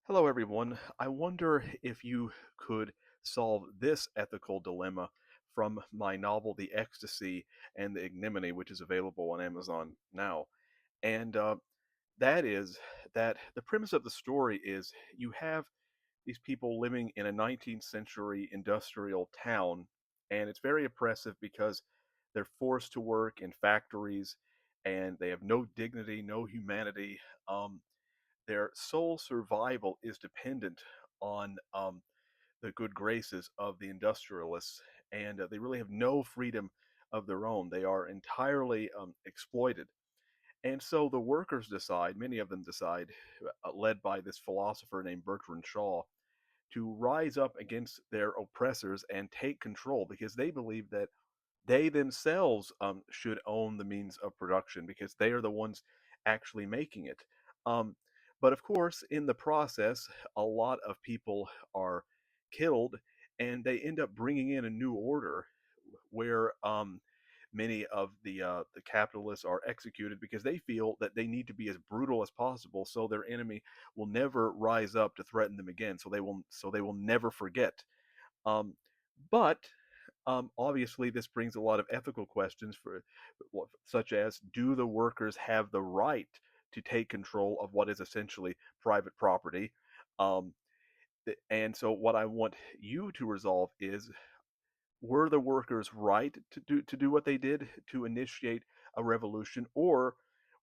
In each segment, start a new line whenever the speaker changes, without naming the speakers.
Hello, everyone. I wonder if you could solve this ethical dilemma from my novel, The Ecstasy and the Ignominy, which is available on Amazon now. And that is that the premise of the story is you have these people living in a 19th century industrial town, and it's very oppressive because they're forced to work in factories and they have no dignity, no humanity. Their sole survival is dependent on the good graces of the industrialists, and they really have no freedom of their own. They are entirely exploited. And so the workers decide, many of them decide, led by this philosopher named Bertrand Shaw, to rise up against their oppressors and take control because they believe that they themselves should own the means of production because they are the ones actually making it. Um, but of course, in the process, a lot of people are killed, and they end up bringing in a new order where many of the capitalists are executed because they feel that they need to be as brutal as possible, so their enemy will never rise up to threaten them again. So they will never forget. Um, but Obviously, this brings a lot of ethical questions such as, do the workers have the right to take control of what is essentially private property? Um, and so, what I want you to resolve is, were the workers right to do what they did to initiate a revolution, or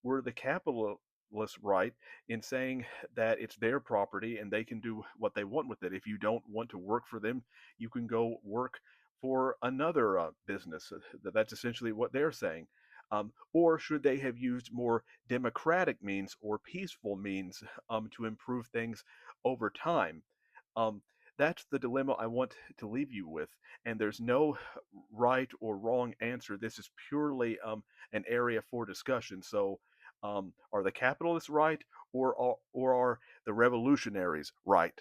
were the capitalists right in saying that it's their property and they can do what they want with it? If you don't want to work for them, you can go work for another business. That's essentially what they're saying. Or should they have used more democratic means or peaceful means to improve things over time? Um, that's the dilemma I want to leave you with, and there's no right or wrong answer. This is purely an area for discussion. So, are the capitalists right, or are the revolutionaries right?